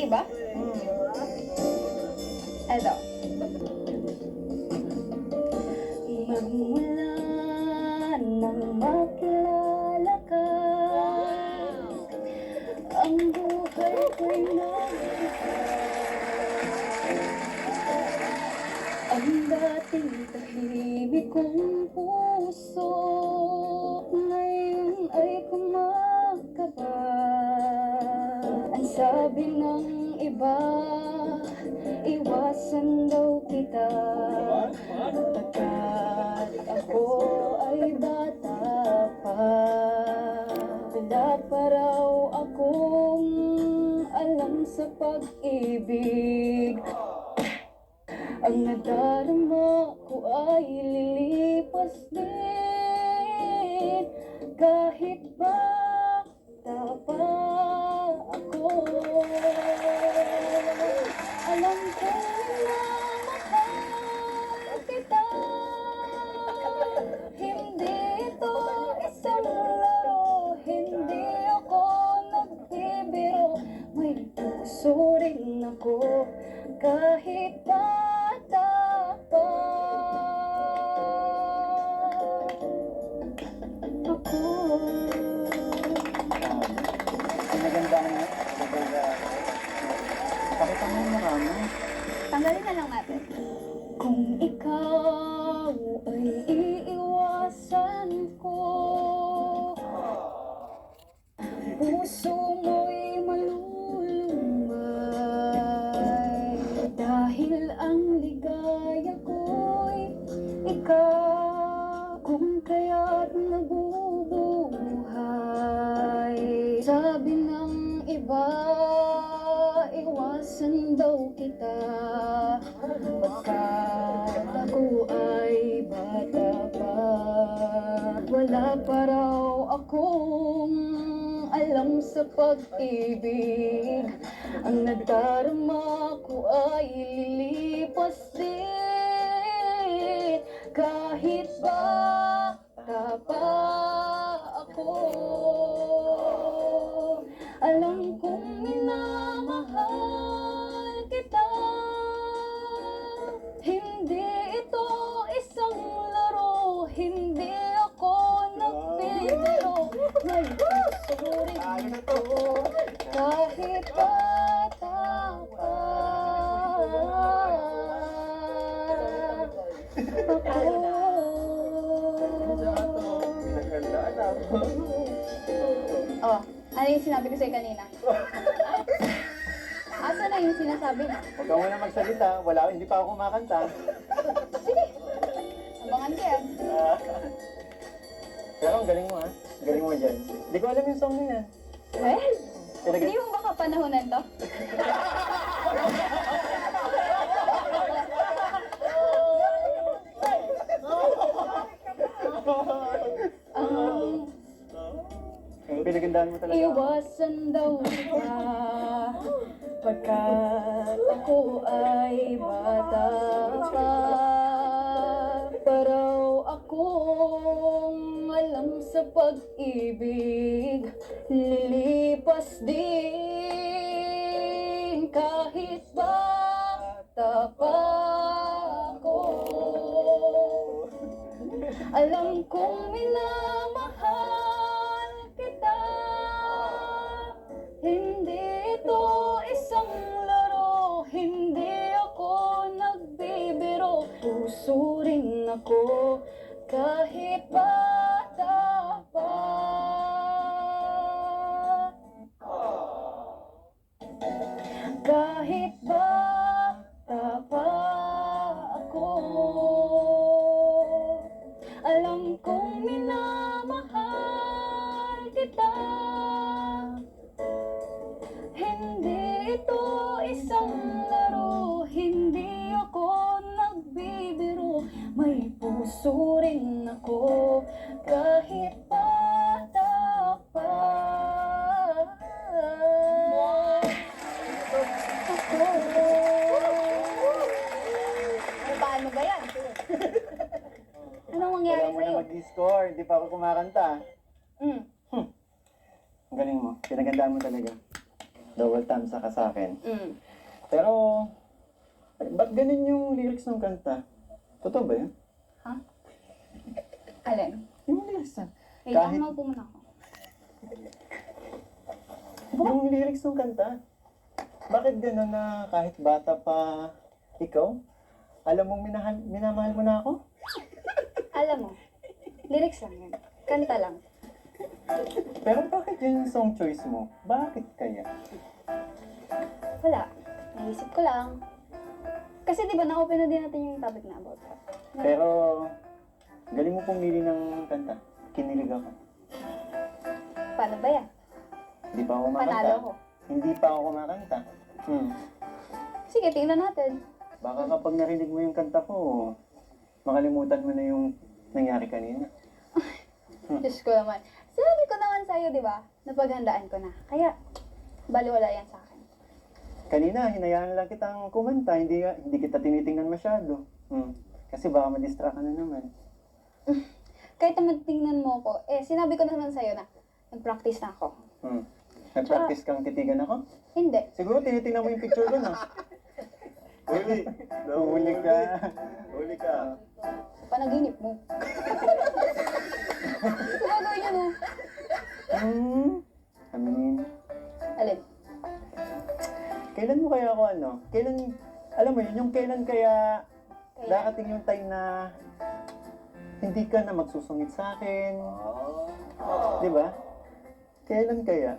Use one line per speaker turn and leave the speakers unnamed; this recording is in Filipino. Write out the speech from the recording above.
ba? Eto. Magmula nang makilala ka, ang buhay ko'y nag-iba. Ang dating tahimik kong puso, ngayon ay kumakaba. Ang sabi ng iba, iwasan daw kita, pagkat ako ay bata pa. Wala pa raw akong alam sa pag-ibig. Ang nadarama ko ay lilipas din, kahit bata pa ako. Alam ko na mahal kita, hindi ito isang laro, hindi ako nagbibiro. May puso rin ako, kahit bata pa ako.
Maganda na pakita mo yung mukha mo.
Tanggalin na lang natin. Kung ikaw ay iiwasan ko, puso mo'y malulumay, dahil ang ligaya ko'y ikaw, kung kaya't nabubuhay. Sabi ng iba, iwasan daw kita, pagkat ako ay bata pa. Wala pa raw akong alam sa pag-ibig. Ang nadarama ko ay lilipas din, kahit bata pa ako. Alam kong minamahal kita, hindi ito isang laro, hindi ako nagbibiro. May puso rin ako, kahit bata pa ako. Oh, ano yung sinabi ko sa'yo kanina? Asa na yung sinasabi mo?
Huwag ka muna magsalita. Wala, hindi pa ako kumakanta.
Sige, abangan ko yan.
Pero ang galing mo ha. Galing mo dyan. Hindi ko alam yung song na yan.
Well,
Talaga.
hindi mo ba kapanahonan to?
Pinagandaan mo talaga.
Iwasan daw kita, pagkat ako ay bata pa. Paraw akong alam sa pag-ibig, lilipas din, kahit bata pa ako. Alam kong minamahal kita, hindi ito isang laro, hindi ako nagbibiro. Puso rin ako, kahit bata pa. Kahit bata pa ako, alam kong minamahal kita, hindi ito isang laro, hindi ako nagbibiro. May puso rin ako, kahit bata pa ako. Paano ba yan? Anong mangyari
Wala mo
sa'yo?
na mag-score. Hindi pa ako kumakanta.
Mm.
Ang galing mo. Pinagandaan mo talaga. Double tamsa ka sa akin.
Mm.
Pero, ba't ganun yung lyrics ng kanta? Totoo ba yun?
Ha? Alin?
Yung lyrics na.
Wait,
Kahit-
maupo muna ako.
Yung lyrics ng kanta. Bakit ganun na kahit bata pa ikaw? Alam mong minamahal mo na ako?
Alam mo, lyrics lang yan. Kanta lang.
Pero bakit yun yung song choice mo? Bakit kaya?
Wala. Naisip ko lang. Kasi di ba na-open na din natin yung topic na about that.
Pero, galing mo pumili ng kanta. Kinilig ako.
Paano ba yan?
Hindi pa ako kumakanta.
Panalo ako.
Hindi pa ako kumakanta.
Sige, tingnan natin.
Baka kapag narinig mo yung kanta ko, makalimutan mo na yung nangyari kanina.
Diyos ko naman. Sinabi ko naman sa'yo, di ba? Napaghandaan ko na. Kaya, baliwala yan sa akin.
Kanina, hinayaan lang kitang kumanta, hindi kita tinitingnan masyado. Kasi baka ma-distract ka na naman.
Kahit naman tingnan mo ko, sinabi ko naman sa'yo na nag-practice na ako.
Nag-practice kang titigan ako?
Hindi.
Siguro tinitingnan mo yung picture ko, no?
Huli!
Huli ka.
Huli ka!
Panaginip mo. Gagawin yun, oh.
Aminin.
Alin?
Kailan mo kaya ako alam mo yun, yung kailan kaya
Kaya,
darating yung time na hindi ka na magsusungit sa akin, di ba? Kailan kaya?